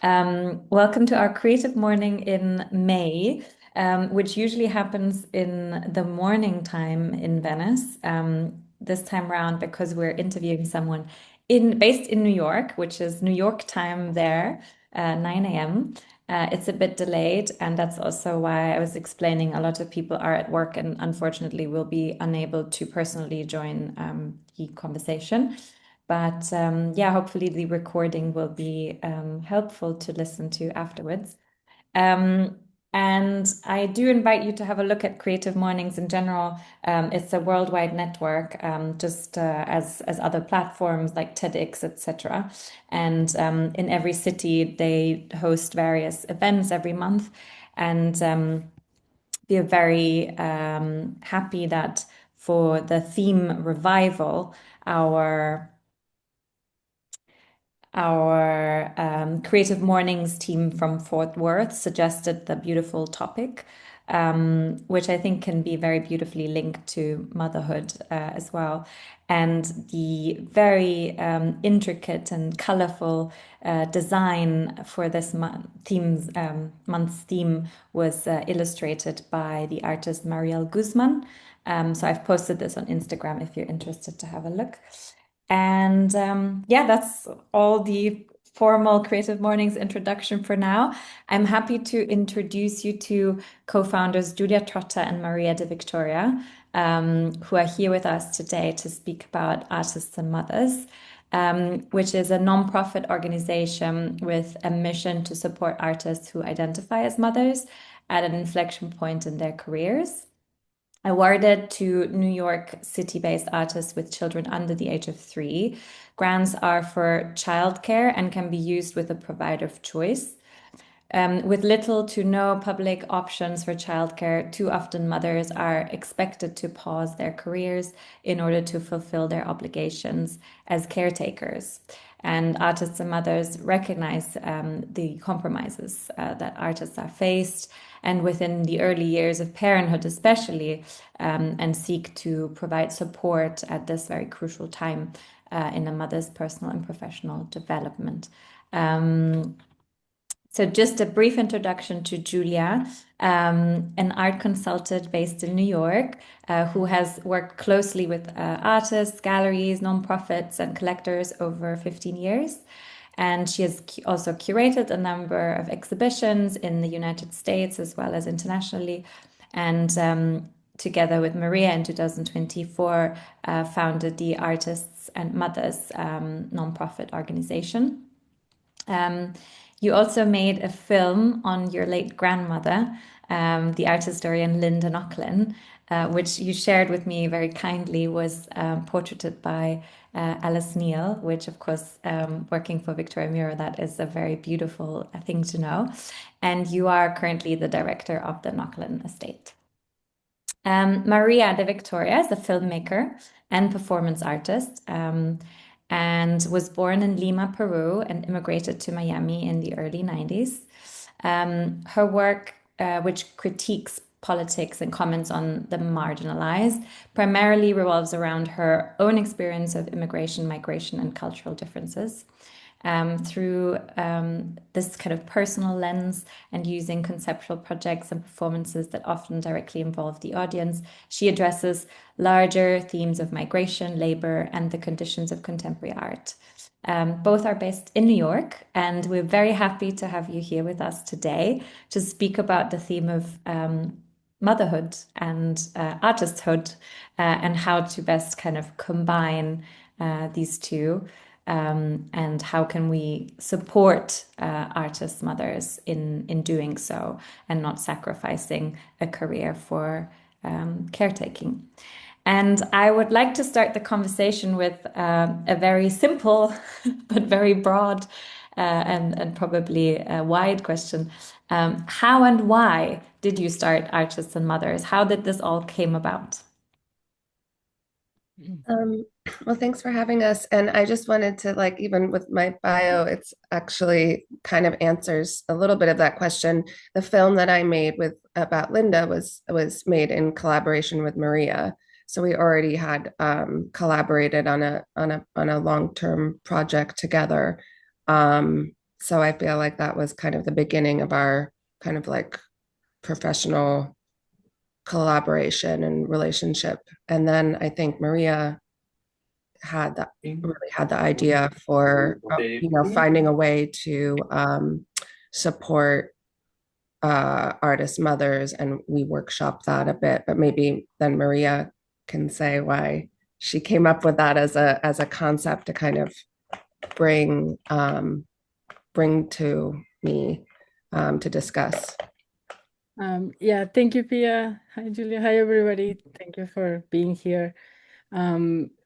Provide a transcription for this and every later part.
Welcome to our creative morning in May, which usually happens in the morning time in Venice. This time around, because we're interviewing someone based in New York, which is New York time there, 9 a.m. It's a bit delayed, and that's also why I was explaining a lot of people are at work and unfortunately will be unable to personally join the conversation. But yeah, hopefully the recording will be helpful to listen to afterwards. Um, and I do invite you to have a look at Creative Mornings in general. It's a worldwide network, just as other platforms like TEDx, etc. And in every city, they host various events every month. And we are very happy that for the theme revival, our Creative Mornings team from Fort Worth suggested the beautiful topic, which I think can be very beautifully linked to motherhood as well. And the very intricate and colorful design for this month's theme was illustrated by the artist Marielle Guzman. So I've posted this on Instagram if you're interested to have a look. And yeah, that's all the formal Creative Mornings introduction for now. I'm happy to introduce you to co-founders Julia Trotta and Maria de Victoria, who are here with us today to speak about Artists and Mothers, which is a nonprofit organization with a mission to support artists who identify as mothers at an inflection point in their careers. Awarded to New York City-based artists with children under the age of 3. Grants are for childcare and can be used with a provider of choice. With little to no public options for childcare, too often mothers are expected to pause their careers in order to fulfill their obligations as caretakers. And artists and mothers recognize the compromises that artists are faced, and within the early years of parenthood, especially, and seek to provide support at this very crucial time in a mother's personal and professional development. So just a brief introduction to Julia, an art consultant based in New York, who has worked closely with artists, galleries, nonprofits, and collectors over 15 years. And she has also curated a number of exhibitions in the United States as well as internationally. And together with Maria in 2024, founded the Artists and Mothers nonprofit organization. You also made a film on your late grandmother, the art historian Linda Nochlin, which you shared with me very kindly was portraited by Alice Neal, which of course, working for Victoria Muir, that is a very beautiful thing to know. And you are currently the director of the Nochlin estate. Maria de Victoria is a filmmaker and performance artist, and was born in Lima, Peru, and immigrated to Miami in the early 90s. Her work, which critiques politics and comments on the marginalized, primarily revolves around her own experience of immigration, migration, and cultural differences. Through this kind of personal lens and using conceptual projects and performances that often directly involve the audience, she addresses larger themes of migration, labor, and the conditions of contemporary art. Both are based in New York, and we're very happy to have you here with us today to speak about the theme of motherhood and artisthood, and how to best kind of combine these two. And how can we support artist mothers in doing so and not sacrificing a career for caretaking. And I would like to start the conversation with a very simple but very broad and probably a wide question. How and why did you start Artists and Mothers? How did this all came about? Um, well, thanks for having us. And I just wanted to like, even with my bio, it's actually kind of answers a little bit of that question. The film that I made with about Linda was made in collaboration with Maria. So we already had collaborated on a long-term project together. So I feel like that was kind of the beginning of our kind of like professional collaboration and relationship. And then I think Maria had that really had the idea for finding a way to support artist mothers, and we workshop that a bit. But maybe then Maria can say why she came up with that as a concept to kind of bring bring to me to discuss. Yeah, thank you, Pia. Hi, Julia. Hi, everybody. Thank you for being here.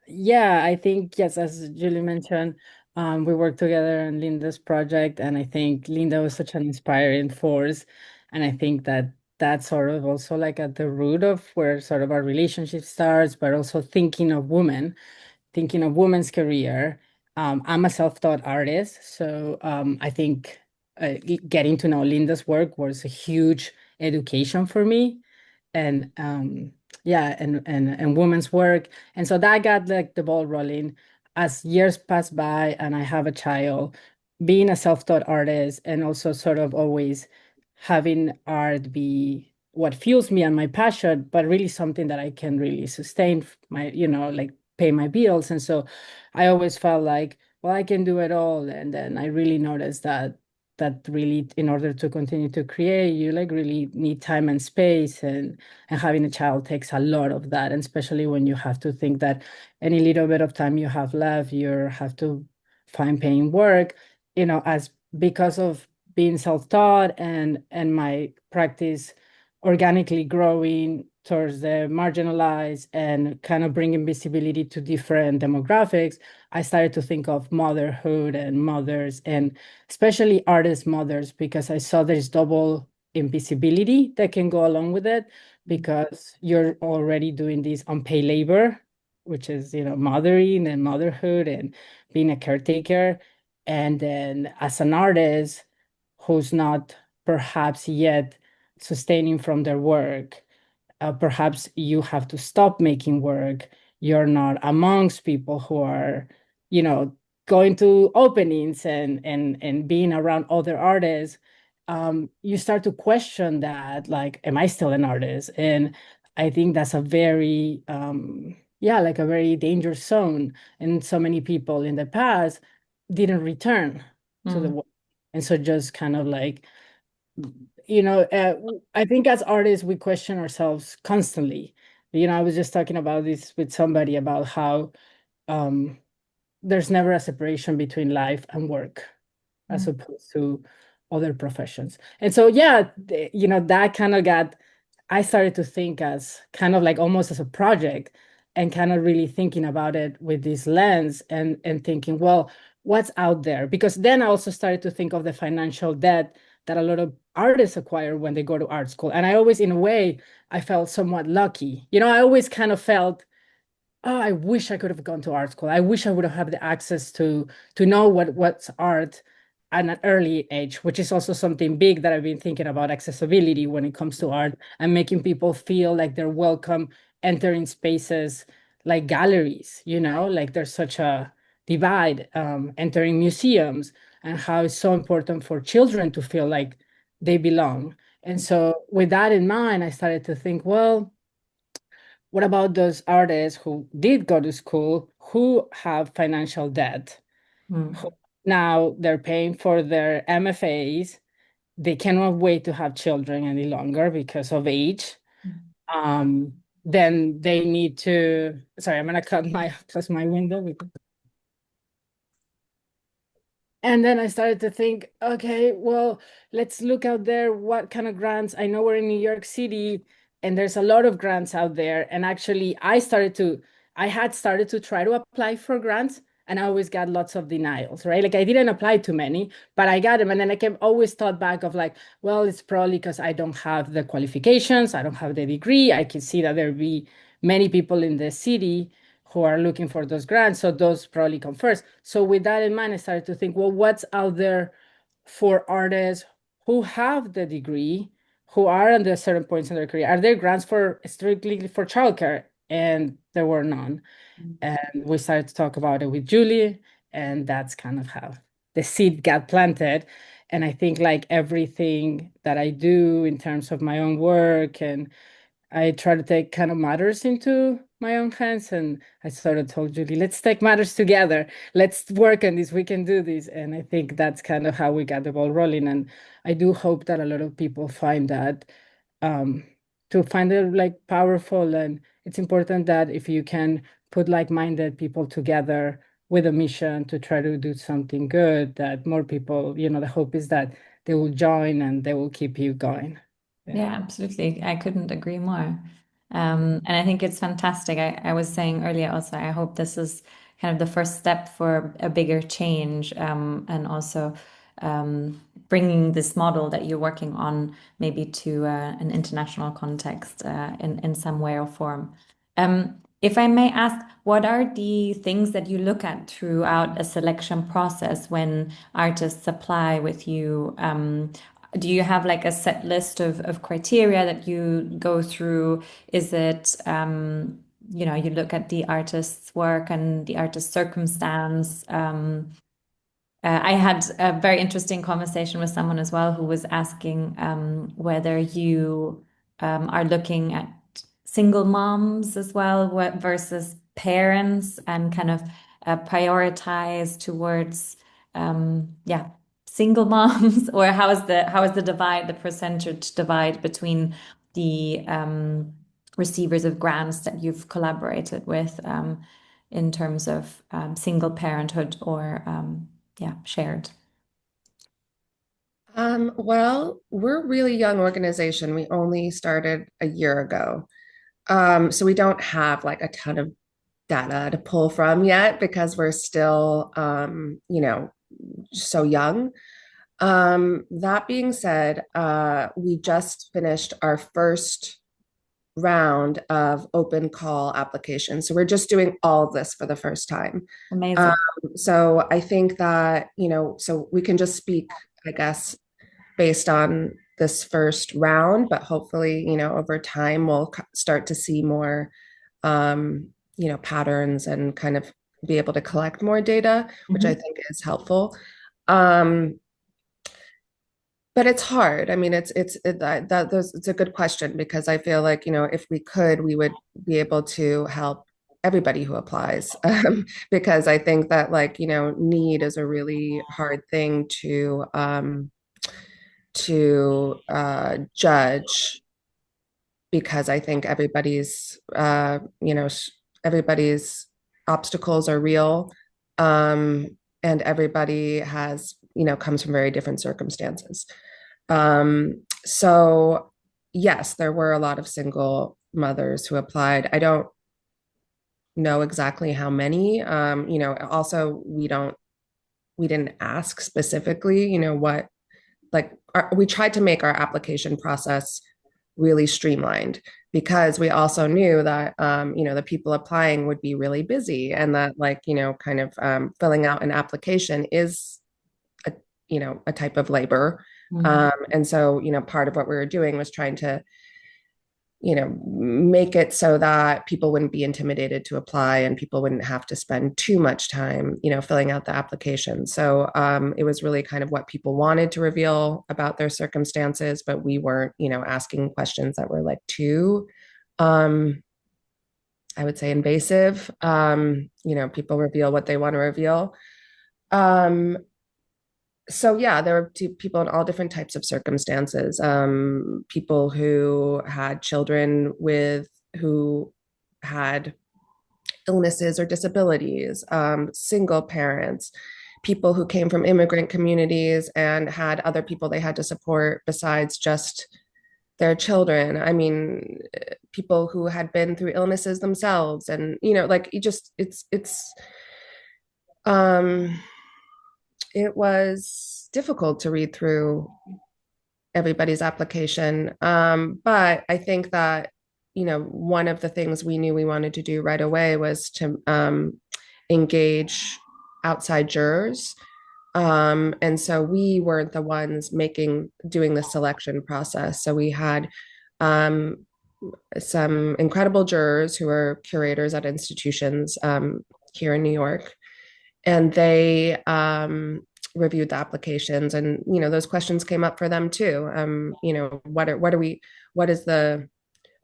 Yeah, I think, yes, as Julie mentioned, we worked together on Linda's project, and I think Linda was such an inspiring force. And I think that that's sort of also like at the root of where sort of our relationship starts, but also thinking of women's career. I'm a self-taught artist, so I think getting to know Linda's work was a huge education for me, and yeah, and women's work, and so that got like the ball rolling. As years pass by, and I have a child, being a self-taught artist, and also sort of always having art be what fuels me and my passion, but really something that I can really sustain my, like pay my bills. And so I always felt like, well, I can do it all. And then I really noticed that really, in order to continue to create, you like really need time and space, and having a child takes a lot of that. And especially when you have to think that any little bit of time you have left, you have to find paying work, as because of being self-taught and my practice organically growing towards the marginalized and kind of bringing visibility to different demographics, I started to think of motherhood and mothers, and especially artist mothers, because I saw there's double invisibility that can go along with it, because you're already doing this unpaid labor, which is, mothering and motherhood and being a caretaker. And then as an artist who's not perhaps yet sustaining from their work, perhaps you have to stop making work. You're not amongst people who are, you know, going to openings and being around other artists. You start to question that, like, am I still an artist? And I think that's a very, yeah, like a very dangerous zone. And so many people in the past didn't return to the work. And so just kind of like, I think as artists, we question ourselves constantly. I was just talking about this with somebody about how um, there's never a separation between life and work as opposed to other professions. And so, yeah, that kind of I started to think as kind of like almost as a project, and kind of really thinking about it with this lens, and thinking, well, what's out there? Because then I also started to think of the financial debt that a lot of artists acquire when they go to art school. And I always, in a way, I felt somewhat lucky. I always kind of felt, oh, I wish I could have gone to art school. I wish I would have had the access to know what's art at an early age, which is also something big that I've been thinking about: accessibility when it comes to art, and making people feel like they're welcome entering spaces like galleries, like there's such a divide, entering museums, and how it's so important for children to feel like they belong. And so with that in mind, I started to think, well, what about those artists who did go to school, who have financial debt? Who now they're paying for their MFAs. They cannot wait to have children any longer because of age. Um, then they need to, sorry, I'm gonna close my window. And then I started to think, okay, well, let's look out there. What kind of grants? I know we're in New York City, and there's a lot of grants out there. And actually, I had started to try to apply for grants, and I always got lots of denials, right? Like I didn't apply too many, but I got them. And then I came always thought back of like, well, it's probably because I don't have the qualifications, I don't have the degree. I can see that there be many people in the city who are looking for those grants. So those probably come first. So with that in mind, I started to think, well, what's out there for artists who have the degree, who are at the certain points in their career? Are there grants for strictly for childcare? And there were none. And we started to talk about it with Julie, and that's kind of how the seed got planted. And I think like everything that I do in terms of my own work, and I try to take kind of matters into my own hands. And I sort of told Julie, let's take matters together. Let's work on this. We can do this. And I think that's kind of how we got the ball rolling. And I do hope that a lot of people find that um, to find it like powerful. And it's important that if you can put like-minded people together with a mission to try to do something good, that more people, you know, the hope is that they will join and they will keep you going. Yeah, absolutely. I couldn't agree more. And I think it's fantastic. I was saying earlier also, I hope this is kind of the first step for a bigger change, and also bringing this model that you're working on maybe to an international context in some way or form. If I may ask, what are the things that you look at throughout a selection process when artists apply with you? Do you have like a set list of criteria that you go through? Is it, you look at the artist's work and the artist's circumstance? I had a very interesting conversation with someone as well who was asking whether you are looking at single moms as well versus parents, and kind of prioritize towards yeah, single moms, or how is the divide, the percentage divide between the receivers of grants that you've collaborated with, in terms of single parenthood or yeah, shared. Well, we're a really young organization. We only started a year ago. So we don't have like a ton of data to pull from yet because we're still, so young. That being said, we just finished our first round of open call applications. So we're just doing all of this for the first time. Um, Amazing. so I think that, so we can just speak, I guess, based on this first round, but hopefully, over time we'll start to see more, patterns and kind of be able to collect more data, which I Mhm. think is helpful. Um, but it's hard. I mean, it's a good question because I feel like, if we could, we would be able to help everybody who applies. Because I think that like, need is a really hard thing to judge because I think everybody's obstacles are real. And everybody comes from very different circumstances. So yes, there were a lot of single mothers who applied. I don't know exactly how many. Also we didn't ask specifically, what we tried to make our application process really streamlined because we also knew that the people applying would be really busy and that kind of filling out an application is a type of labor. Mhm. And so part of what we were doing was trying to make it so that people wouldn't be intimidated to apply and people wouldn't have to spend too much time, filling out the application. So it was really kind of what people wanted to reveal about their circumstances, but we weren't, asking questions that were like too, I would say invasive. People reveal what they want to reveal. Um, so yeah, there were people in all different types of circumstances. People who had children who had illnesses or disabilities, single parents, people who came from immigrant communities and had other people they had to support besides just their children. I mean, people who had been through illnesses themselves, and like um it was difficult to read through everybody's application. But I think that, one of the things we knew we wanted to do right away was to engage outside jurors. And so we weren't the ones doing the selection process. So we had um, some incredible jurors who are curators at institutions here in New York, and they reviewed the applications, and those questions came up for them too.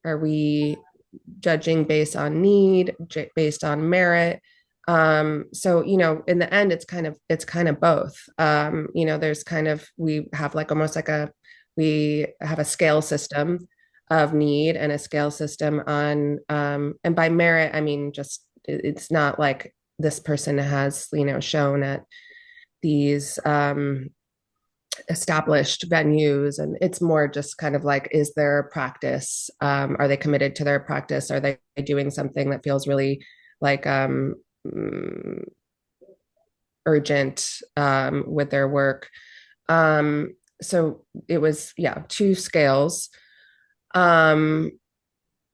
Are we judging based on need, based on merit? So in the end, it's kind of both. There's kind of, we have like almost like we have a scale system of need and a scale system on, and by merit, I mean, just it's not like this person has shown at these established venues, and it's more just kind of like, is their practice, are they committed to their practice, are they doing something that feels really like mm, urgent with their work. So it was, yeah, two scales. And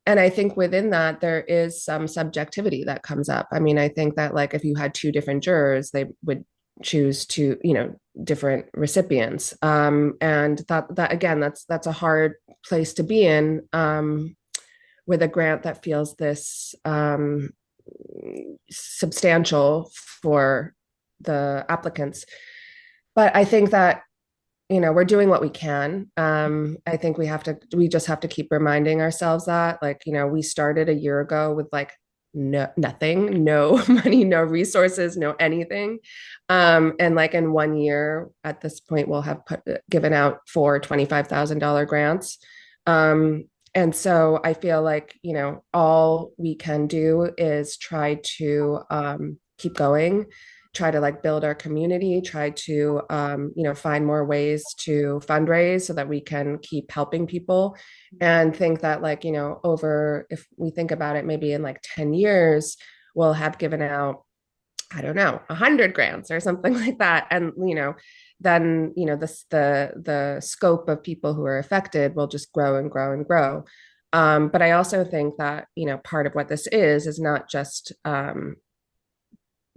I think within that, there is some subjectivity that comes up. I mean, I think that like if you had two different jurors, they would choose to, different recipients. And that again, that's a hard place to be in, with a grant that feels this substantial for the applicants. But I think that we're doing what we can. I think we just have to keep reminding ourselves that, like, we started a year ago with like nothing, no money, no resources, no anything. And like in 1 year at this point, we'll have given out 4 $25,000 grants. And so I feel like, all we can do is try to keep going, try to like build our community, try to find more ways to fundraise so that we can keep helping people, and think that like over, if we think about it, maybe in like 10 years we'll have given out, I don't know, 100 grants or something like that, and then the scope of people who are affected will just grow and grow and grow. But I also think that part of what this is not just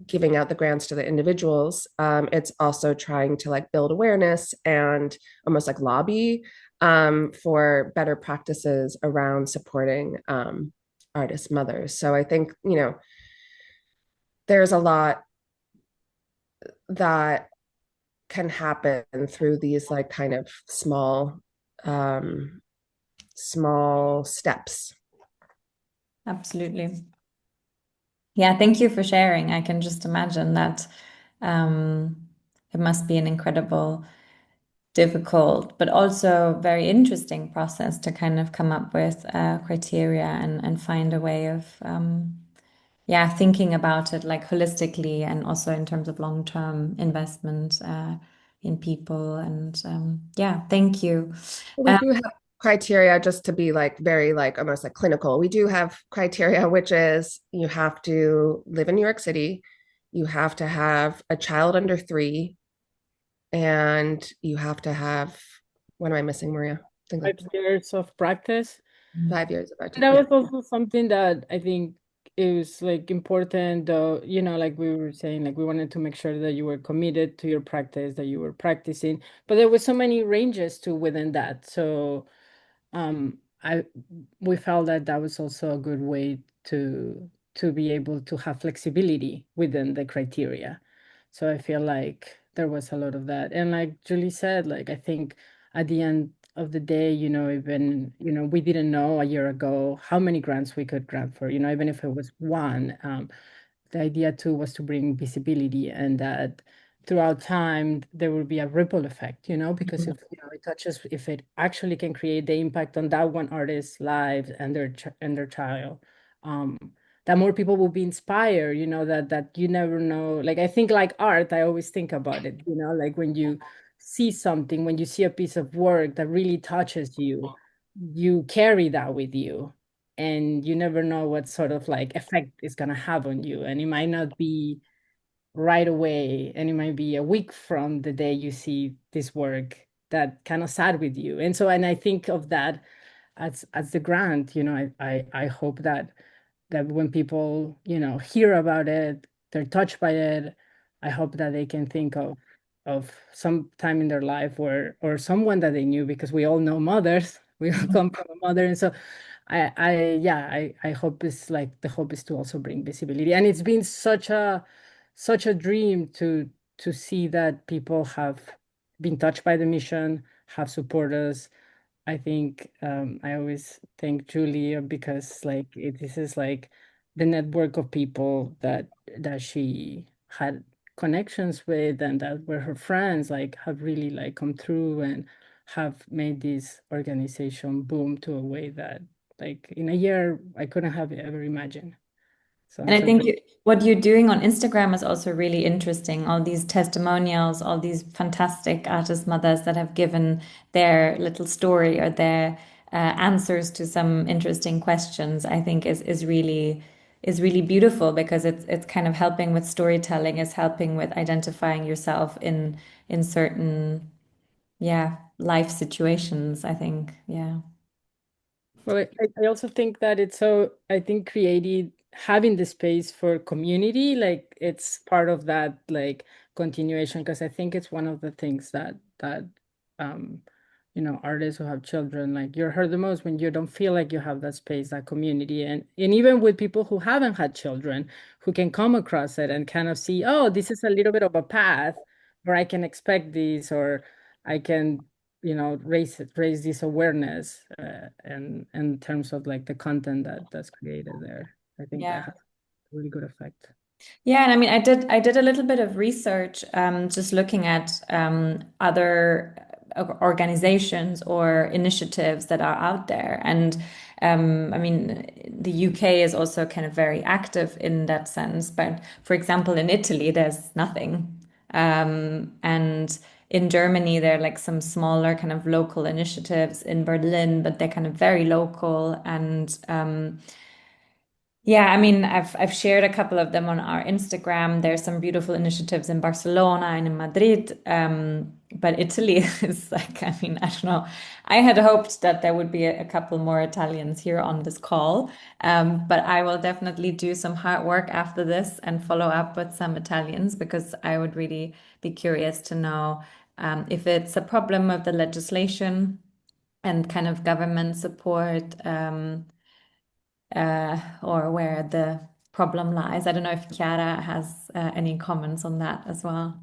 giving out the grants to the individuals. It's also trying to like build awareness and almost like lobby for better practices around supporting artist mothers. So I think there's a lot that can happen through these like kind of small steps. Absolutely. Yeah, thank you for sharing. I can just imagine that it must be an incredible, difficult, but also very interesting process to kind of come up with criteria and find a way of yeah, thinking about it like holistically and also in terms of long-term investment in people. And yeah, thank you. We do have criteria, just to be like very like almost like clinical. We do have criteria, which is you have to live in New York City, you have to have a child under 3, and you have to have, what am I missing, Maria? I think like 5 years of practice. 5 years of art. That Yeah. was also something that I think is like important, though, like we were saying, like we wanted to make sure that you were committed to your practice, that you were practicing, but there were so many ranges to within that. So I we felt that that was also a good way to be able to have flexibility within the criteria. So I feel like there was a lot of that. And like Julie said, like I think at the end of the day, even, we didn't know a year ago how many grants we could grant for, even if it was one. The idea too was to bring visibility, and that throughout time there will be a ripple effect, because if it touches, if it actually can create the impact on that one artist's lives and their child, um, that more people will be inspired, that you never know. Like I think like art, I always think about it, like when you see something, when you see a piece of work that really touches you, you carry that with you, and you never know what sort of like effect it's gonna have on you. And it might not be right away, and it might be a week from the day you see this work that kind of sat with you. And so, and I think of that as the grant, I hope that when people, hear about it, they're touched by it. I hope that they can think of some time in their life where, or someone that they knew, because we all know mothers. We all come from a mother. And so I hope it's like, the hope is to also bring visibility. And it's been such a dream to see that people have been touched by the mission, have supported us. I think I always thank Julia because this is like the network of people that she had connections with and that were her friends, like have really like come through and have made this organization boom to a way that like in a year I couldn't have ever imagined. So I'm And I so think grateful. what you're doing on Instagram is also really interesting. All these testimonials, all these fantastic artist mothers that have given their little story or their answers to some interesting questions, I think is really beautiful because it's kind of helping with storytelling, is helping with identifying yourself in certain, yeah, life situations, I think. Yeah. Well, I also think that it's so, I think creating, having the space for community, like it's part of that like continuation, because I think it's one of the things that um artists who have children, like you're hurt the most when you don't feel like you have that space, that community. And even with people who haven't had children, who can come across it and kind of see, oh, this is a little bit of a path where I can expect this, or I can raise this awareness and in terms of like the content that's created there. I think that Yeah. has a really good effect. Yeah, and I mean, I did a little bit of research, just looking at other organizations or initiatives that are out there, and I mean, the UK is also kind of very active in that sense. But for example, in Italy, there's nothing, and in Germany, there are like some smaller kind of local initiatives in Berlin, but they're kind of very local and. Yeah, I mean, I've shared a couple of them on our Instagram. There's some beautiful initiatives in Barcelona and in Madrid. But Italy is like, I mean, I don't know. I had hoped that there would be a couple more Italians here on this call. But I will definitely do some hard work after this and follow up with some Italians because I would really be curious to know if it's a problem of the legislation and kind of government support. Or where the problem lies. I don't know if Chiara has any comments on that as well.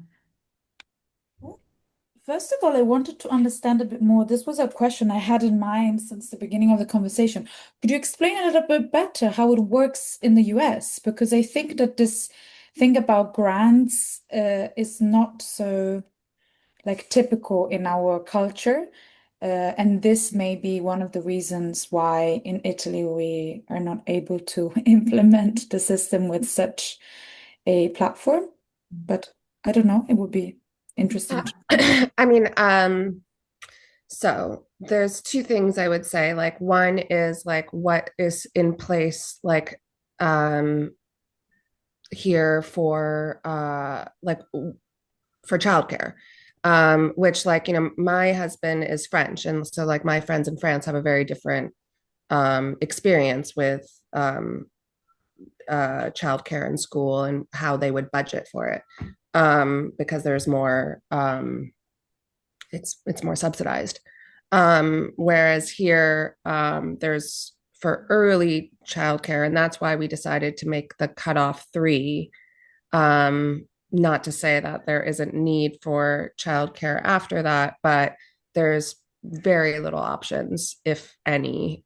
First of all, I wanted to understand a bit more. This was a question I had in mind since the beginning of the conversation. Could you explain a little bit better how it works in the US? Because I think that this thing about grants is not so like typical in our culture. And this may be one of the reasons why in Italy we are not able to implement the system with such a platform. But I don't know, it would be interesting to know. I mean, so there's two things I would say. Like one is like what is in place like here for for childcare. Which like, my husband is French, and so like my friends in France have a very different experience with childcare in school and how they would budget for it. Because there's more it's more subsidized. Whereas here, there's for early childcare, and that's why we decided to make the cutoff 3. Not to say that there isn't need for childcare after that, but there's very little options, if any,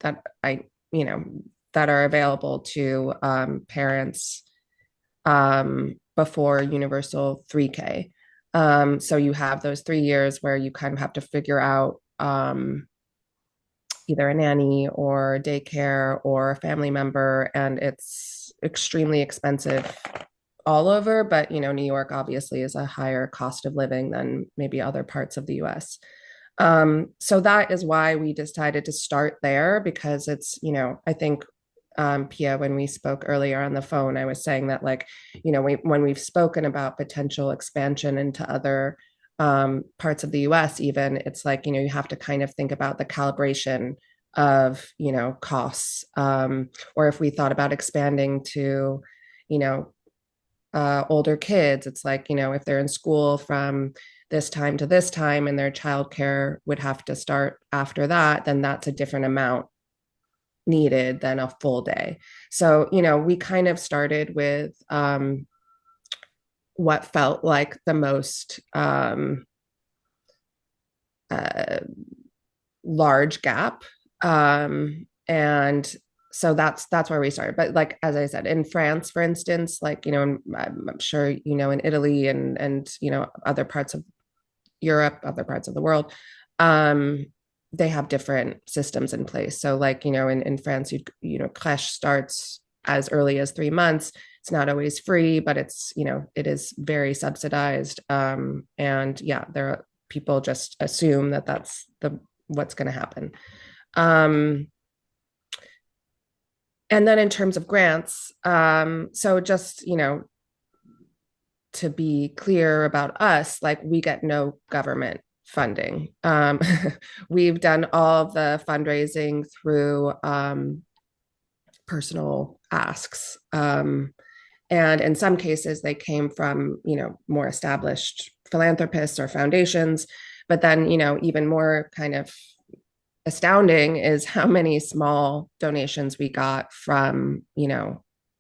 you know, that are available to parents before universal 3K. So you have those 3 years where you kind of have to figure out either a nanny or daycare or a family member, and it's extremely expensive all over. But New York obviously is a higher cost of living than maybe other parts of the US. So that is why we decided to start there, because it's, I think Pia, when we spoke earlier on the phone, I was saying that, like, when we've spoken about potential expansion into other parts of the US, even, it's like, you have to kind of think about the calibration of, costs. Or if we thought about expanding to, older kids, it's like, if they're in school from this time to this time and their childcare would have to start after that, then that's a different amount needed than a full day. So, we kind of started with what felt like the most large gap. And so that's where we started. But like, as I said, in France, for instance, like, I'm sure, in Italy and, other parts of Europe, other parts of the world, they have different systems in place. So like, in France, creche starts as early as 3 months. It's not always free, but it's, it is very subsidized. And yeah, people just assume that that's what's going to happen. And then in terms of grants, so just, to be clear about us, like we get no government funding. We've done all of the fundraising through personal asks. And in some cases, they came from, more established philanthropists or foundations. But then, even more kind of astounding is how many small donations we got from,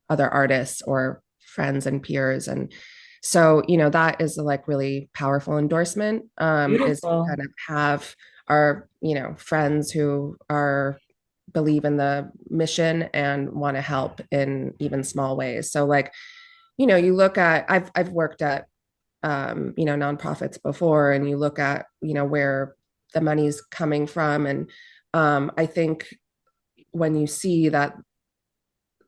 other artists or friends and peers. And so, that is a like really powerful endorsement, is to Beautiful. kind of have our, friends who believe in the mission and want to help in even small ways. So like, you look at, I've worked at, nonprofits before, and you look at, where the money's coming from. And I think when you see that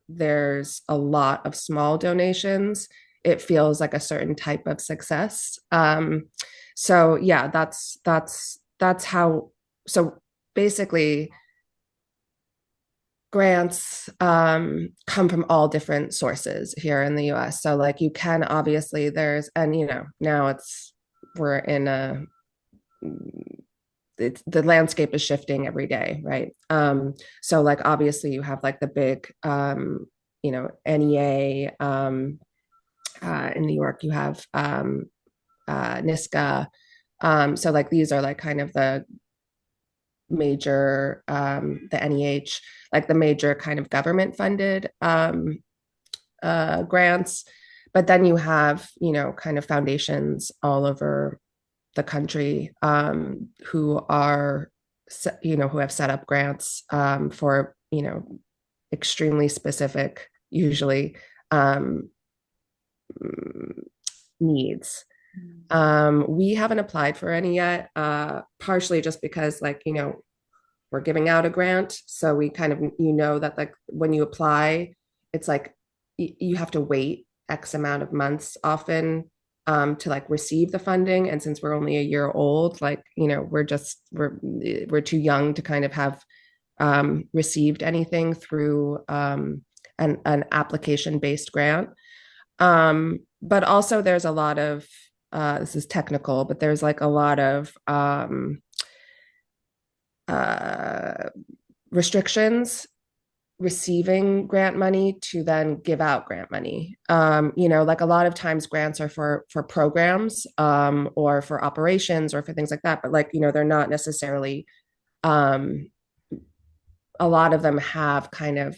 there's a lot of small donations, it feels like a certain type of success. So yeah, that's how. So basically, grants come from all different sources here in the US. So like you can obviously and now we're in the landscape is shifting every day, right? So like obviously you have like the big NEA, in New York you have NISCA. So like these are like kind of the major, the NEH, like the major kind of government funded grants. But then you have, kind of foundations all over the country, who are, who have set up grants for, extremely specific, usually, needs. We haven't applied for any yet, partially just because like, we're giving out a grant. So we kind of, that like when you apply, it's like you have to wait X amount of months often, to like receive the funding. And since we're only a year old, like, we're too young to kind of have received anything through an application-based grant. But also there's a lot of, this is technical, but there's like a lot of restrictions receiving grant money to then give out grant money. Like a lot of times grants are for programs, or for operations or for things like that. But like, they're not necessarily, a lot of them have kind of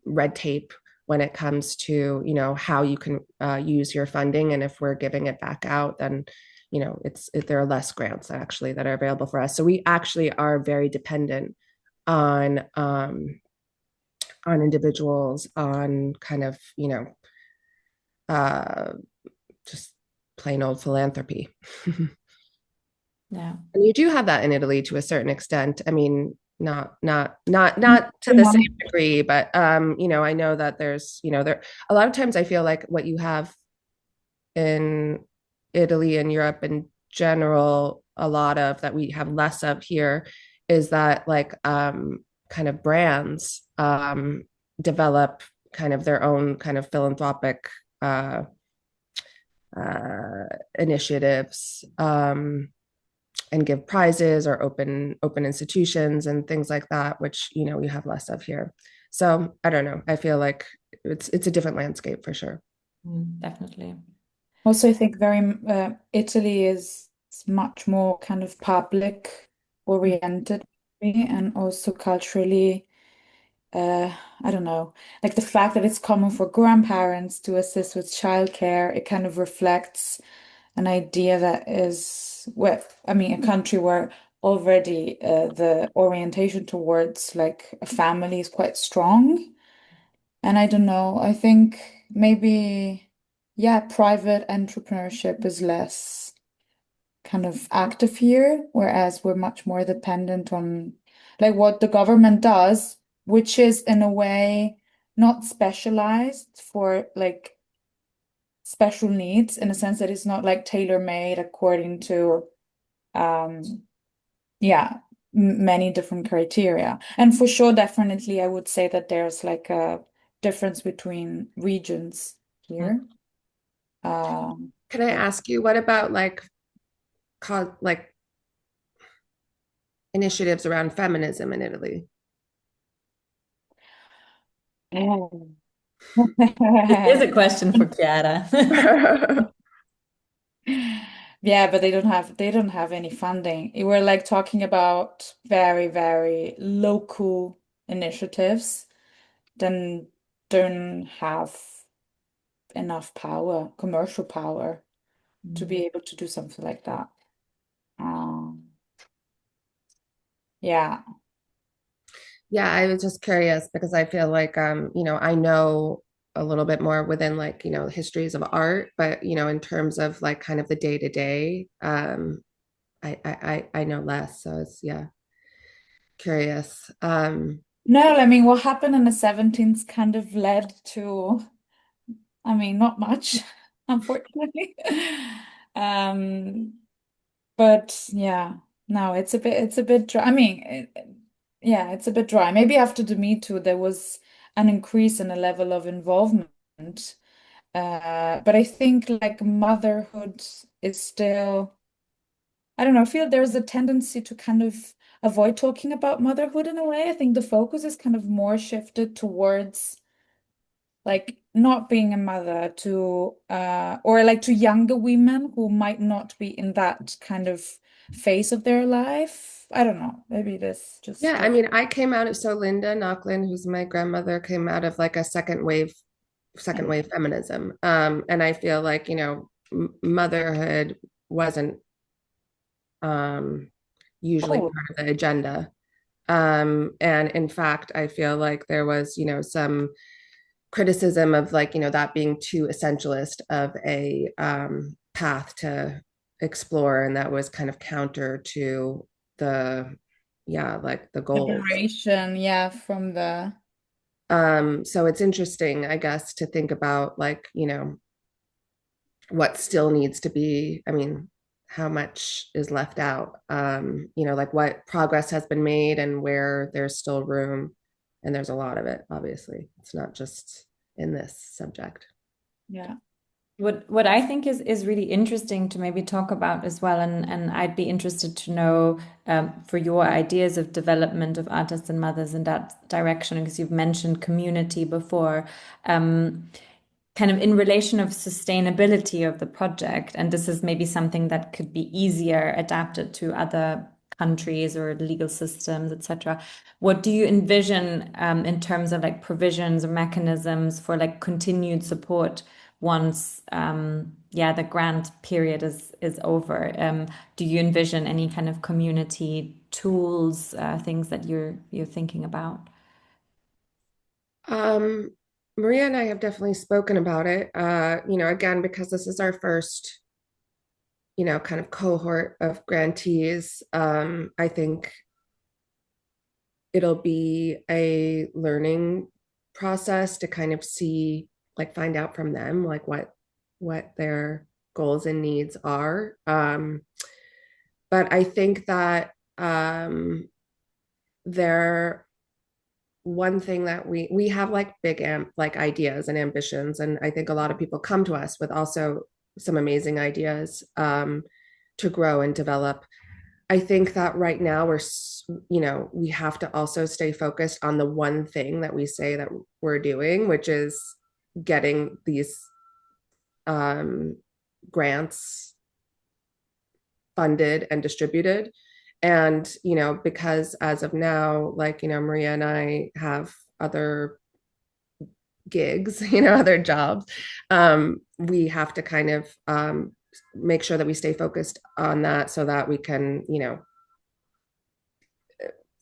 red tape when it comes to, how you can use your funding. And if we're giving it back out, then, there are less grants actually that are available for us. So we actually are very dependent on individuals, on kind of, just plain old philanthropy. Yeah. And you do have that in Italy to a certain extent. I mean, not to the same degree, but I know that there's, there a lot of times I feel like what you have in Italy and Europe in general, a lot of that we have less of here, is that like kind of brands develop kind of their own kind of philanthropic initiatives, and give prizes or open institutions and things like that, which you have less of here. So I don't know. I feel like it's a different landscape for sure. Definitely. Also, I think Italy is much more kind of public oriented, and also culturally I don't know, like the fact that it's common for grandparents to assist with childcare, it kind of reflects an idea that is, well, I mean, a country where already the orientation towards like a family is quite strong. And I don't know, I think maybe, yeah, private entrepreneurship is less kind of active here, whereas we're much more dependent on like what the government does, which is in a way not specialized for like special needs in a sense that it's not like tailor-made according to um yeah many different criteria. And for sure, definitely I would say that there's like a difference between regions here. Can I ask you, what about like initiatives around feminism in Italy? It is a question for Chiara. Yeah, but they don't have any funding. We're like talking about very, very local initiatives, then don't have enough power, commercial power, to be able to do something like that. Um, yeah. Yeah, I was just curious because I feel like I know a little bit more within like, histories of art, but in terms of like kind of the day to day, I know less. So it's, yeah, curious. No, I mean, what happened in the 17th kind of led to, I mean, not much, unfortunately. Um, but yeah, no, it's a bit dry. I mean, yeah, it's a bit dry. Maybe after the Me Too, there was an increase in the level of involvement. But I think like motherhood is still, I don't know, I feel there's a tendency to kind of avoid talking about motherhood in a way. I think the focus is kind of more shifted towards like not being a mother to or like to younger women who might not be in that kind of phase of their life. I don't know. Maybe this Yeah, just I mean, I came out of, so Linda Nochlin, who's my grandmother, came out of like a second wave feminism. And I feel like, motherhood wasn't usually cool. part of the agenda. And in fact, I feel like there was, some criticism of like, that being too essentialist of a path to explore. And that was kind of counter to the, yeah, like the goals. Liberation, yeah, from the So it's interesting, I guess, to think about like, what still needs to be, I mean, how much is left out, like what progress has been made and where there's still room. And there's a lot of it, obviously. It's not just in this subject. yeah. What I think is really interesting to maybe talk about as well, and I'd be interested to know for your ideas of development of artists and mothers in that direction, because you've mentioned community before. Kind of in relation of sustainability of the project, and this is maybe something that could be easier adapted to other countries or legal systems, etc. What do you envision in terms of like provisions or mechanisms for like continued support once yeah, the grant period is over? Do you envision any kind of community tools, things that you're thinking about? Um, Maria and I have definitely spoken about it. Again, because this is our first, kind of cohort of grantees. I think it'll be a learning process to kind of see, like find out from them, like what their goals and needs are. But I think that there one thing that we have like like ideas and ambitions, and I think a lot of people come to us with also some amazing ideas to grow and develop. I think that right now we have to also stay focused on the one thing that we say that we're doing, which is getting these um, grants funded and distributed. And, because as of now, like, Maria and I have other gigs, other jobs, we have to kind of make sure that we stay focused on that so that we can,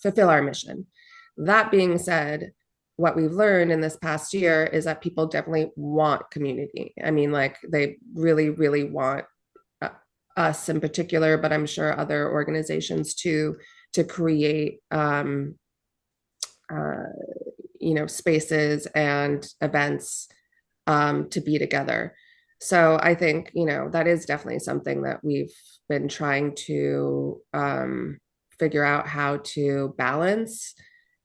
fulfill our mission. That being said, what we've learned in this past year is that people definitely want community. I mean, like they really, really want us in particular, but I'm sure other organizations too, to create spaces and events to be together. So I think, that is definitely something that we've been trying to figure out how to balance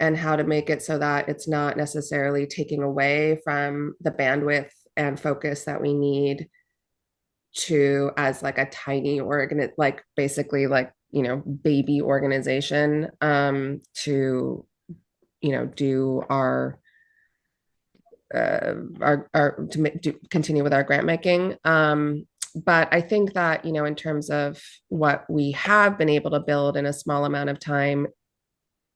and how to make it so that it's not necessarily taking away from the bandwidth and focus that we need to, as like a tiny like basically like, baby organization, to, do to continue with our grant making. But I think that, in terms of what we have been able to build in a small amount of time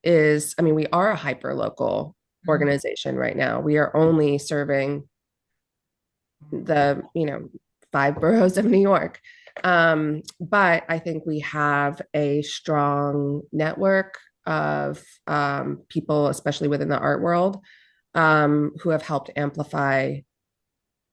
is, I mean, we are a hyper local organization right now. We are only serving the, 5 boroughs of New York. But I think we have a strong network of people, especially within the art world, who have helped amplify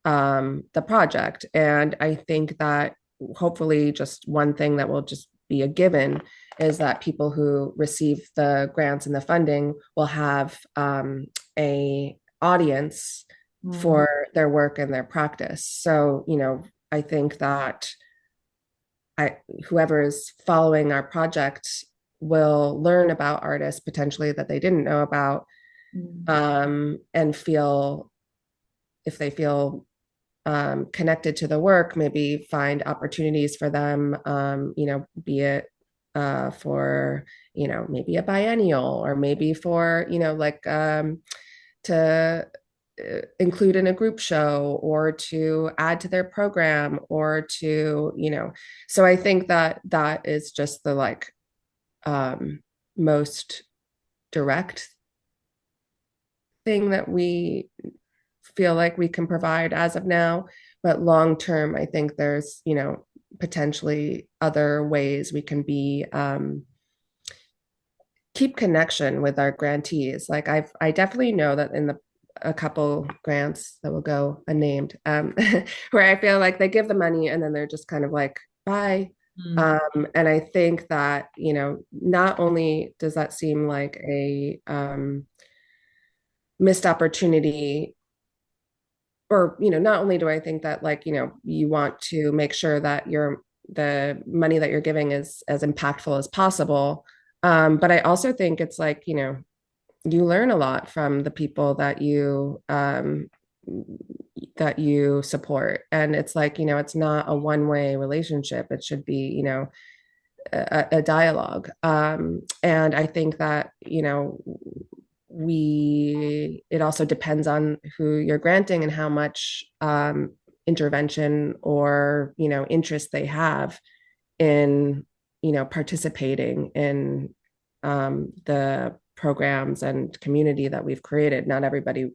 the project. And I think that hopefully just one thing that will just be a given is that people who receive the grants and the funding will have a audience for their work and their practice. So, I think that whoever is following our project will learn about artists potentially that they didn't know about, and feel, if they feel connected to the work, maybe find opportunities for them, be it for, maybe a biennial, or maybe for, to include in a group show, or to add to their program, or to, so I think that that is just the like most direct thing that we feel like we can provide as of now. But long term, I think there's, potentially other ways we can be keep connection with our grantees. Like I definitely know that in a couple grants that will go unnamed, where I feel like they give the money and then they're just kind of like, bye. And I think that, not only does that seem like a missed opportunity, or, not only do I think that, like, you want to make sure that the money that you're giving is as impactful as possible. But I also think it's like, you learn a lot from the people that you support. And it's like, it's not a one-way relationship. It should be, a dialogue. And I think that, it also depends on who you're granting and how much intervention or, interest they have in, participating in the programs and community that we've created. Not everybody,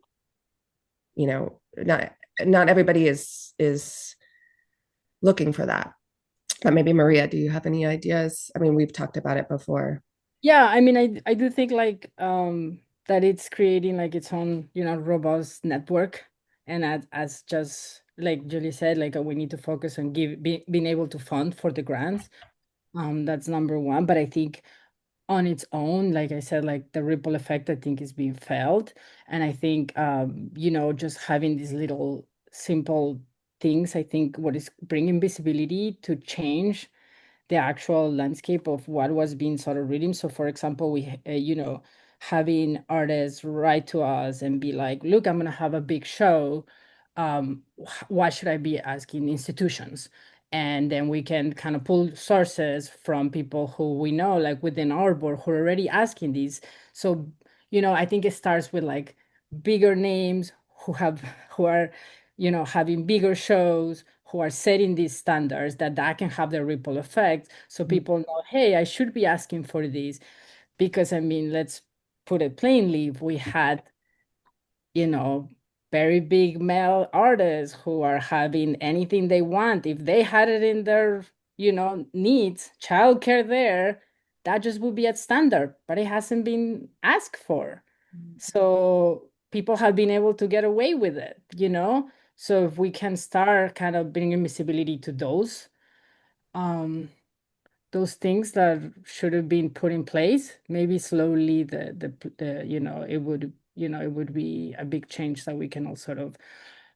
not everybody is looking for that. But maybe Maria, do you have any ideas? I mean, we've talked about it before. Yeah, I mean, I do think like that it's creating like its own, robust network. And as just like Julie said, like we need to focus on being able to fund for the grants. That's number one. But I think on its own, like I said, like the ripple effect, I think is being felt. And I think, just having these little simple things, I think what is bringing visibility to change the actual landscape of what was being sort of reading. So for example, we, having artists write to us and be like, look, I'm going to have a big show. Why should I be asking institutions? And then we can kind of pull sources from people who we know, like within our board, who are already asking these. So, I think it starts with like bigger names who are, having bigger shows, who are setting these standards that can have the ripple effect. So people know, hey, I should be asking for this. Because I mean, let's put it plainly, if we had very big male artists who are having anything they want. If they had it in their, needs, childcare there, that just would be at standard, but it hasn't been asked for. So people have been able to get away with it, So if we can start kind of bringing visibility to those things that should have been put in place, maybe slowly it would be a big change that we can all sort of,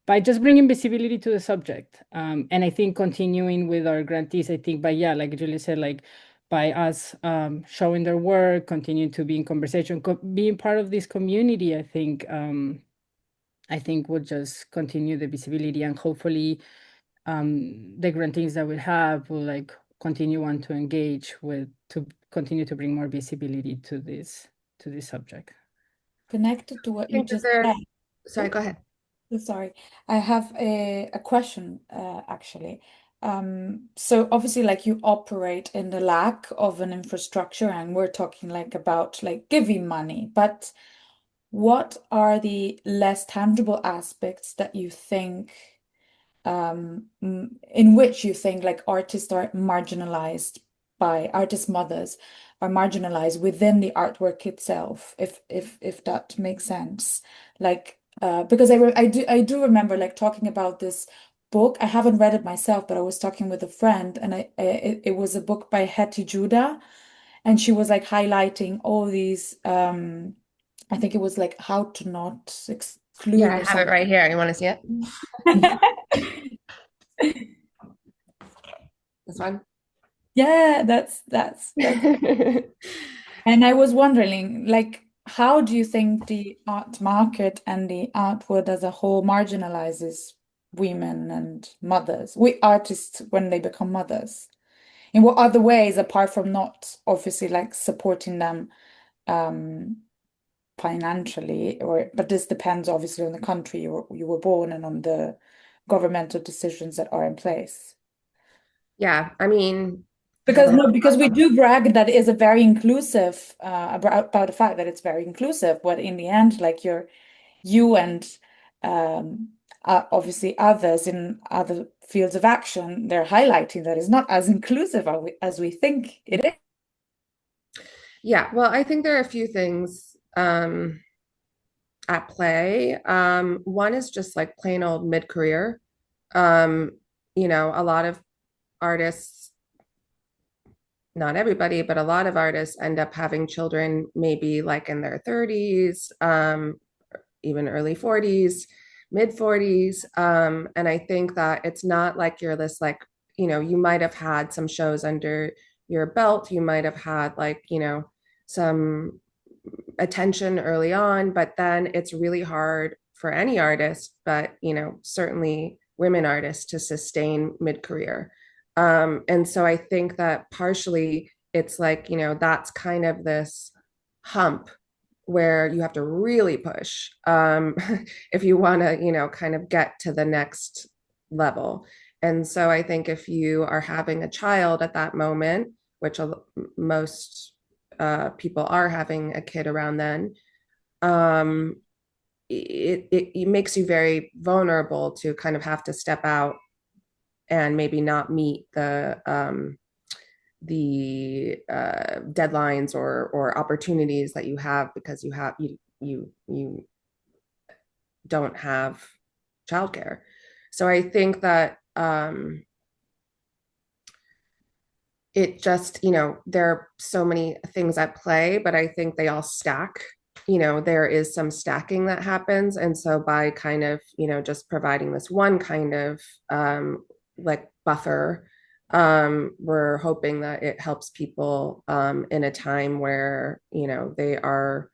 by just bringing visibility to the subject. And I think continuing with our grantees, I think like Julie said, like by us showing their work, continuing to be in conversation, being part of this community, I think we'll just continue the visibility, and hopefully the grantees that we have will like continue on to engage to continue to bring more visibility to this subject. Connected to what I you think that just said. sorry, go ahead. Sorry, I have a question actually. So obviously, like you operate in the lack of an infrastructure, and we're talking like about like giving money, but what are the less tangible aspects that you think in which you think like artists are marginalized by artist mothers are marginalized within the artwork itself, if that makes sense. Like because I do remember like talking about this book. I haven't read it myself, but I was talking with a friend, and it was a book by Hetty Judah, and she was like highlighting all these I think it was like how to not exclude Yeah, I or have it right here. You want to see it? something. This one? Yeah, that's and I was wondering, like, how do you think the art market and the art world as a whole marginalizes women and mothers, we artists when they become mothers? In what other ways, apart from not obviously like supporting them financially, but this depends obviously on the country you were born and on the governmental decisions that are in place. Yeah, I mean, Because we do brag that it is a very inclusive about the fact that it's very inclusive, but in the end, like you and obviously others in other fields of action, they're highlighting that it's not as inclusive as we think it is. yeah, well, I think there are a few things at play. One is just like plain old mid-career. A lot of artists, not everybody, but a lot of artists end up having children maybe like in their 30s, even early 40s, mid 40s. And I think that it's not like you're this like, you might have had some shows under your belt. You might have had like, some attention early on, but then it's really hard for any artist, but certainly women artists to sustain mid-career. And so I think that partially it's like, that's kind of this hump where you have to really push if you want to, kind of get to the next level. And so I think if you are having a child at that moment, which most people are having a kid around then, it makes you very vulnerable to kind of have to step out and maybe not meet the deadlines or opportunities that you have because you don't have childcare. So I think that it just, there are so many things at play, but I think they all stack. There is some stacking that happens. And so by kind of, just providing this one kind of like buffer, we're hoping that it helps people in a time where, they are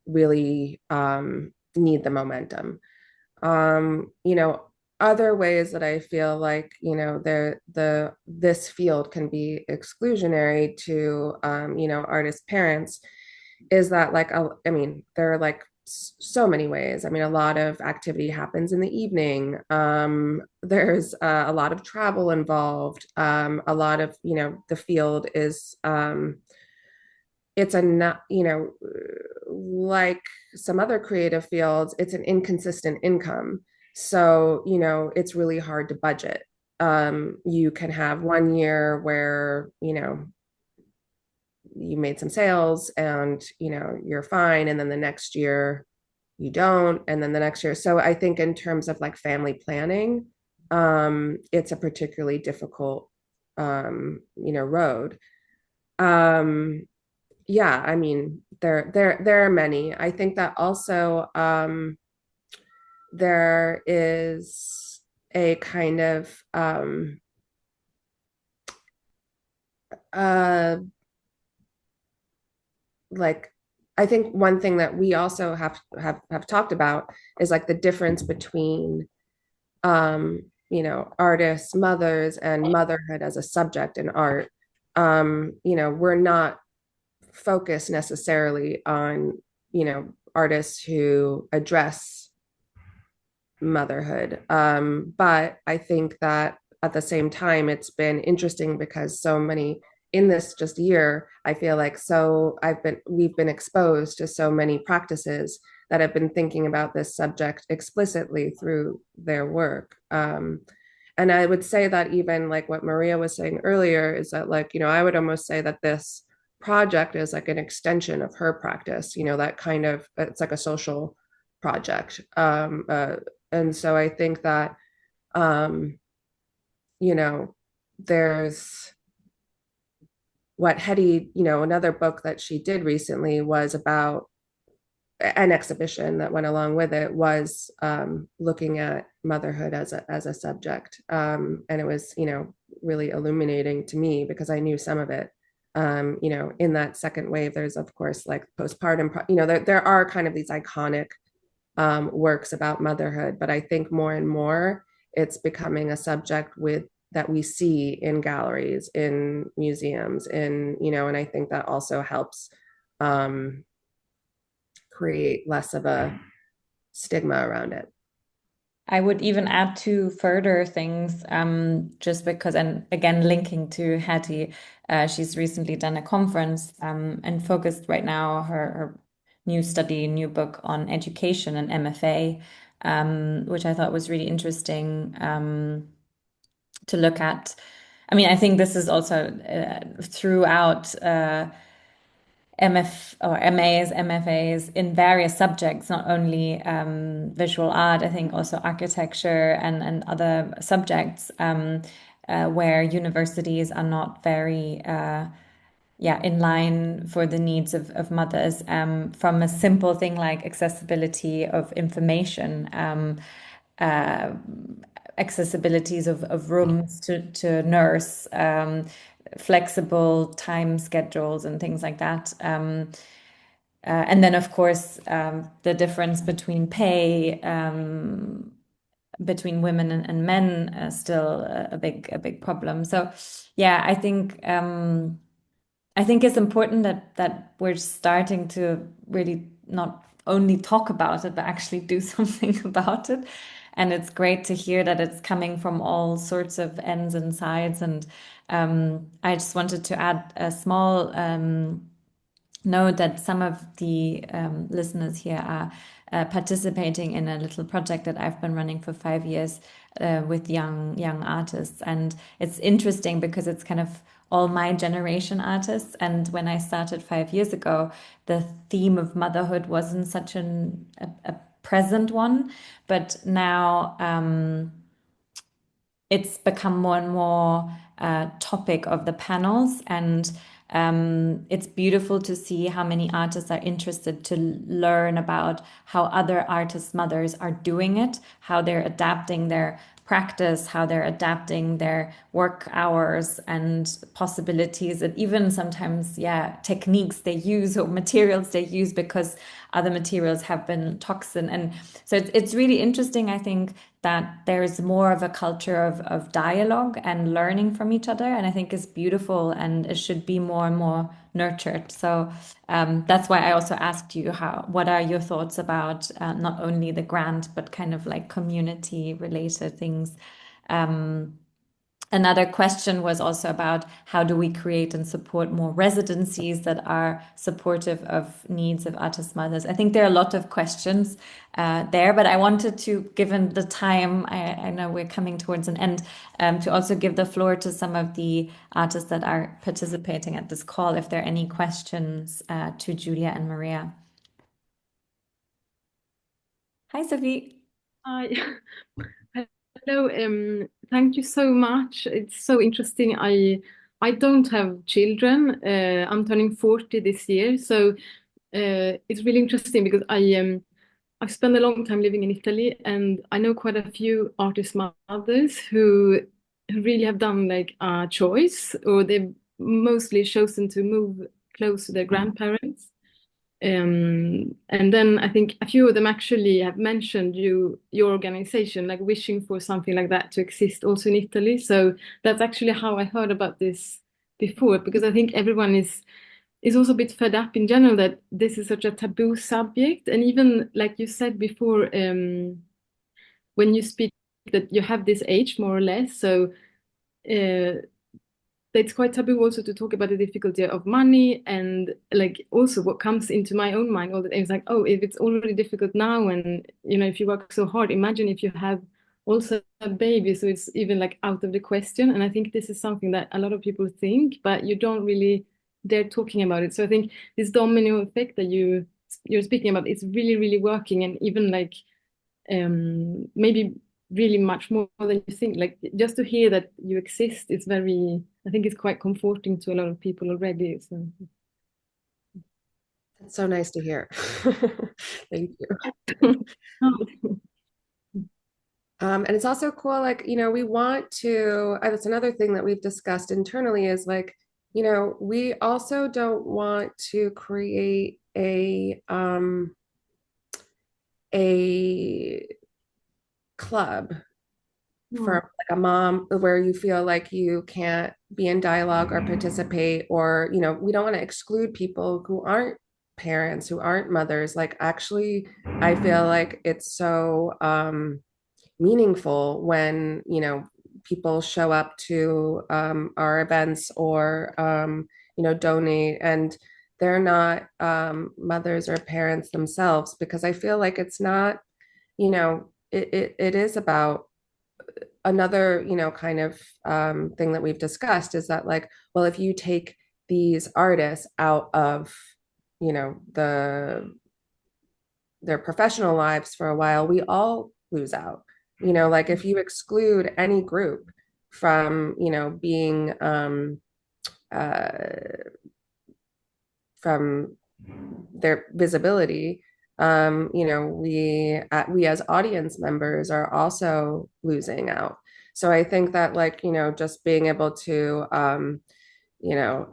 really need the momentum. Other ways that I feel like, this field can be exclusionary to, artist parents is that like, I mean, there are like so many ways. I mean, a lot of activity happens in the evening. There's a lot of travel involved. A lot of, the field is, it's a not, like some other creative fields, it's an inconsistent income. So, it's really hard to budget. You can have one year where, you made some sales and, you're fine. And then the next year you don't. And then the next year. So I think in terms of like family planning, it's a particularly difficult, road. Um, yeah, I mean, there are many. I think that also there is a kind of uh like I think one thing that we also have talked about is like the difference between artists, mothers, and motherhood as a subject in art. We're not focused necessarily on, artists who address motherhood. But I think that at the same time, it's been interesting because so many in this just year, I feel like we've been exposed to so many practices that have been thinking about this subject explicitly through their work. And I would say that even like what Maria was saying earlier is that like, I would almost say that this project is like an extension of her practice, that kind of, it's like a social project. And so I think that, um, there's what Hetty, another book that she did recently was about an exhibition that went along with it was looking at motherhood as a subject. And it was, really illuminating to me because I knew some of it. In that second wave, there's of course like postpartum, there are kind of these iconic works about motherhood, but I think more and more it's becoming a subject that we see in galleries, in museums, and I think that also helps um, create less of a stigma around it. I would even add two further things, just because, and again, linking to Hattie, she's recently done a conference and focused right now her new book on education and MFA, which I thought was really interesting to look at. I mean, I think this is also throughout MF or MAs, MFAs in various subjects, not only visual art, I think also architecture and other subjects where universities are not very in line for the needs of mothers, from a simple thing like accessibility of information, accessibilities of rooms to nurse, flexible time schedules and things like that. And then, of course, the difference between pay between women and men still a big problem. So, yeah, I think it's important that we're starting to really not only talk about it, but actually do something about it. And it's great to hear that it's coming from all sorts of ends and sides. And I just wanted to add a small note that some of the listeners here are participating in a little project that I've been running for 5 years with young artists, and it's interesting because it's kind of all my generation artists. And when I started 5 years ago, the theme of motherhood wasn't such a present one, but now it's become more and more topic of the panels, and it's beautiful to see how many artists are interested to learn about how other artists' mothers are doing it, how they're adapting their practice, how they're adapting their work hours and possibilities, and even sometimes, techniques they use or materials they use because other materials have been toxin. And so it's really interesting, I think, that there's more of a culture of dialogue and learning from each other. And I think it's beautiful and it should be more and more nurtured. So that's why I also asked you what are your thoughts about not only the grant, but kind of like community related things Another question was also about how do we create and support more residencies that are supportive of needs of artist mothers. I think there are a lot of questions there, but I wanted to, given the time, I know we're coming towards an end, to also give the floor to some of the artists that are participating at this call, if there are any questions to Julia and Maria. Hi, Sophie. Hi. Hello. Thank you so much. It's so interesting. I don't have children. I'm turning 40 this year, so it's really interesting because I've spent a long time living in Italy, and I know quite a few artist mothers who really have done like a choice, or they've mostly chosen to move close to their grandparents. And then I think a few of them actually have mentioned your organization, like wishing for something like that to exist also in Italy. So that's actually how I heard about this before, because I think everyone is also a bit fed up in general that this is such a taboo subject. And even like you said before, when you speak that you have this age more or less, so it's quite taboo also to talk about the difficulty of money, and like also what comes into my own mind all the time is like, oh, if it's already difficult now, and if you work so hard, imagine if you have also a baby, so it's even like out of the question. And I think this is something that a lot of people think, but you don't really dare talking about it. So I think this domino effect that you're speaking about is really, really working, and even like maybe really much more than you think. Like just to hear that you exist is I think it's quite comforting to a lot of people already. So That's so nice to hear. Thank you. And it's also cool, like, we want to, that's another thing that we've discussed internally is like, we also don't want to create a club for like a mom where you feel like you can't be in dialogue or participate, or we don't want to exclude people who aren't parents, who aren't mothers. Like actually I feel like it's so meaningful when people show up to our events or donate, and they're not mothers or parents themselves, because I feel like it's not, it is about another kind of thing that we've discussed is that, like, well, if you take these artists out of their professional lives for a while, we all lose out. Like if you exclude any group from being from their visibility, we as audience members are also losing out. So I think that, like, just being able to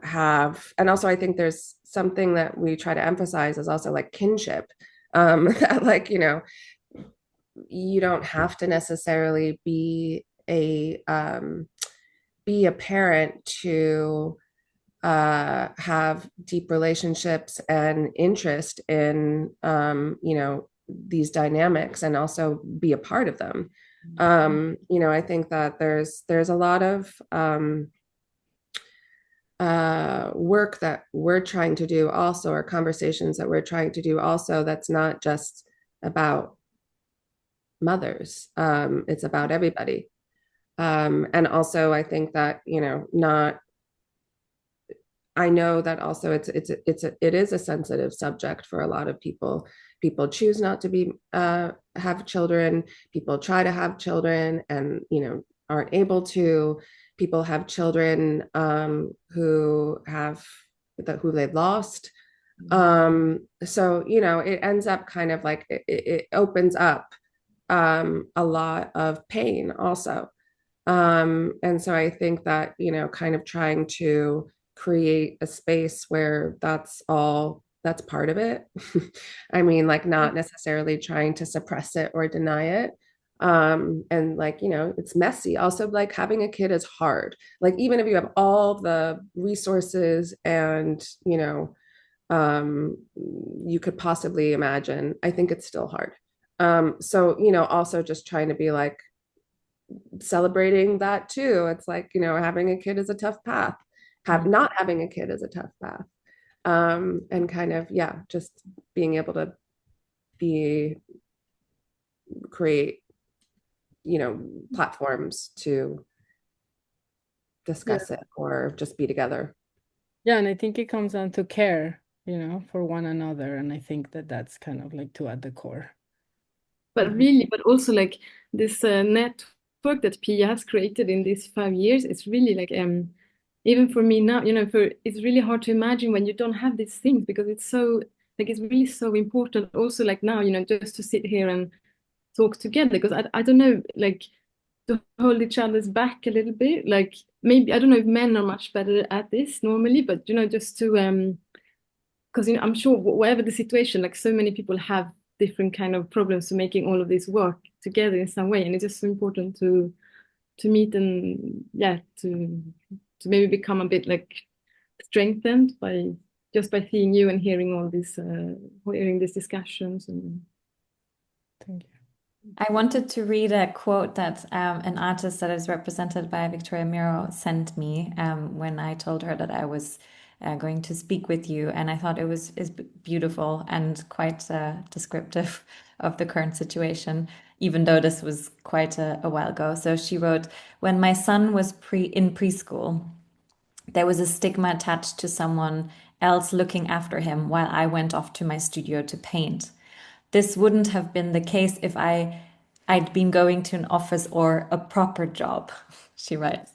have, and also I think there's something that we try to emphasize is also like kinship, that, like, you don't have to necessarily be a parent to have deep relationships and interest in these dynamics, and also be a part of them. I think that there's a lot of work that we're trying to do also, or conversations that we're trying to do also, that's not just about mothers. It's about everybody. And also I think that I know that also it is a sensitive subject for a lot of people. People choose not to be have children. People try to have children and aren't able to. People have children who they've lost. So it ends up kind of like it opens up a lot of pain also. And so I think that kind of trying to create a space where that's part of it. I mean, like, not necessarily trying to suppress it or deny it. And like, it's messy. Also, like, having a kid is hard. Like, even if you have all the resources and, you could possibly imagine, I think it's still hard. So, also just trying to be like, celebrating that too. It's like, having a kid is a tough path. Not having a kid is a tough path. And kind of, yeah, just being able to create, platforms to discuss it or just be together. Yeah, and I think it comes down to care, for one another. And I think that that's kind of like at the core. But really, but also like this network that Pia has created in these 5 years, it's really like even for me now, it's really hard to imagine when you don't have these things, because it's so like it's really so important also like now, just to sit here and talk together, because I don't know, like to hold each other's back a little bit, like maybe I don't know if men are much better at this normally, but just to because I'm sure whatever the situation, like so many people have different kind of problems to making all of this work together in some way, and it's just so important to meet and to maybe become a bit like strengthened by seeing you and hearing all these hearing these discussions. And Thank you. I wanted to read a quote that an artist that is represented by Victoria Miro sent me when I told her that I was going to speak with you, and I thought it was is beautiful and quite descriptive of the current situation, even though this was quite a while ago. So she wrote, "When my son was in preschool, there was a stigma attached to someone else looking after him while I went off to my studio to paint. This wouldn't have been the case if I'd been going to an office or a proper job," she writes.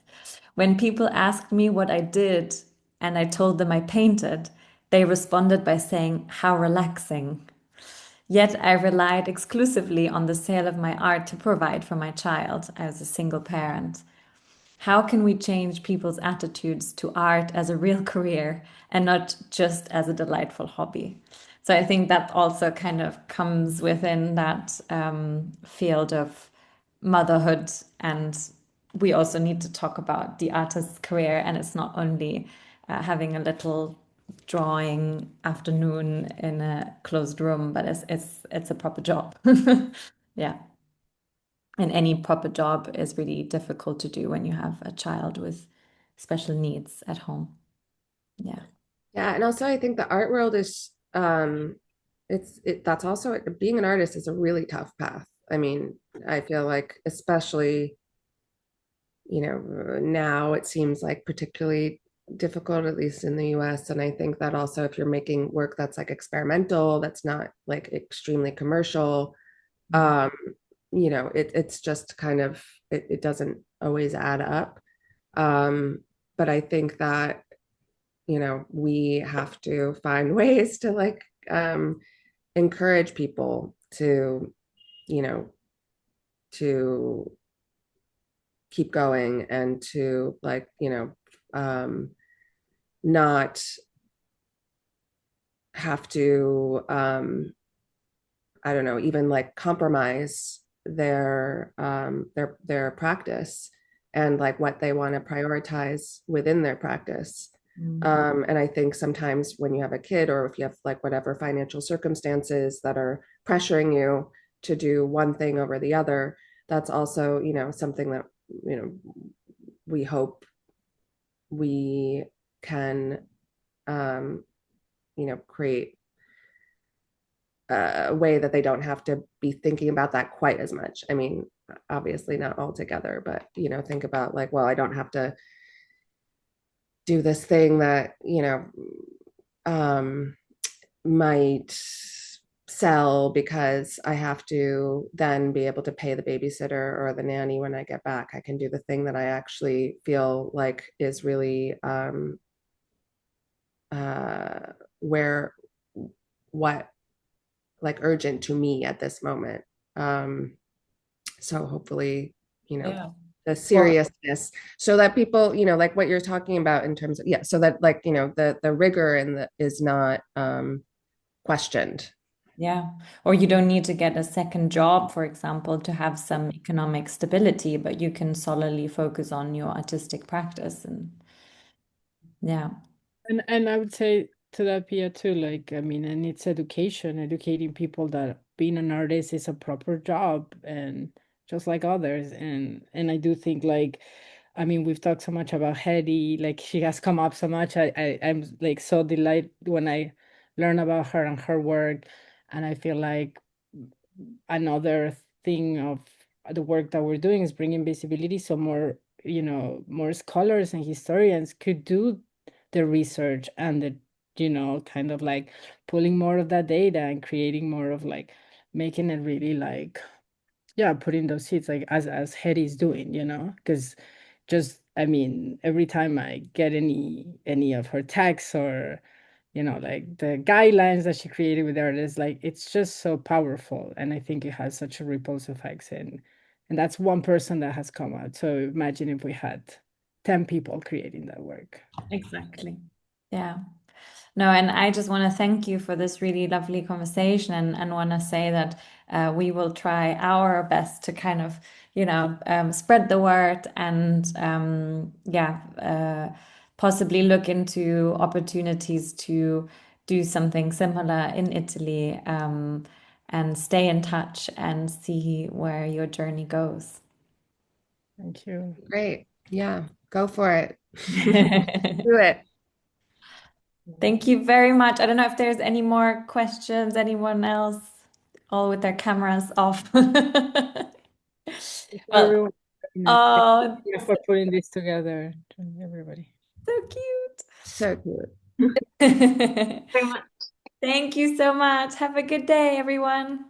"When people asked me what I did and I told them I painted, they responded by saying, 'How relaxing.' Yet I relied exclusively on the sale of my art to provide for my child. I was a single parent. How can we change people's attitudes to art as a real career and not just as a delightful hobby?" So I think that also kind of comes within that field of motherhood. And we also need to talk about the artist's career. And it's not only having a little drawing afternoon in a closed room, but it's a proper job. Yeah. And any proper job is really difficult to do when you have a child with special needs at home. Yeah. Yeah, and also I think the art world is that's also being an artist is a really tough path. I mean, I feel like especially, now it seems like particularly difficult, at least in the US. And I think that also if you're making work that's like experimental, that's not like extremely commercial, um, it's just kind of it doesn't always add up. But I think that we have to find ways to like encourage people to, you know, to keep going and to like, not have to, I don't know, even like compromise their practice and like what they want to prioritize within their practice. And I think sometimes when you have a kid or if you have like whatever financial circumstances that are pressuring you to do one thing over the other, that's also, something that, we hope we can, create a way that they don't have to be thinking about that quite as much. I mean, obviously not all together, but, think about like, well, I don't have to do this thing that, might sell because I have to then be able to pay the babysitter or the nanny when I get back. I can do the thing that I actually feel like is really where what like urgent to me at this moment. So hopefully, Yeah. the seriousness so that people, like what you're talking about in terms of, yeah, so that like, the rigor and the is not questioned. Yeah. Or you don't need to get a second job, for example, to have some economic stability, but you can solely focus on your artistic practice. And yeah. And I would say to that, Pia, too, like, I mean, and it's education, educating people that being an artist is a proper job and just like others. And I do think, like, I mean, we've talked so much about Hedy, like she has come up so much. I'm like so delighted when I learn about her and her work. And I feel like another thing of the work that we're doing is bringing visibility, so more, more scholars and historians could do the research and the, kind of like pulling more of that data and creating more of like making it really like, yeah, putting those seeds like as Hetty's doing, because just, I mean, every time I get any of her texts or like the guidelines that she created with artists, like it's just so powerful, and I think it has such a ripples effects, and that's one person that has come out. So imagine if we had 10 people creating that work. Exactly. Yeah. No, and I just want to thank you for this really lovely conversation, and want to say that we will try our best to kind of, spread the word, and possibly look into opportunities to do something similar in Italy, and stay in touch and see where your journey goes. Thank you. Great. Yeah, go for it. Do it. Thank you very much. I don't know if there's any more questions, anyone else, all with their cameras off. Well, Everyone, oh, thank you for putting this together, to everybody. so cute. So cute. Very much. Thank you so much. Have a good day, everyone.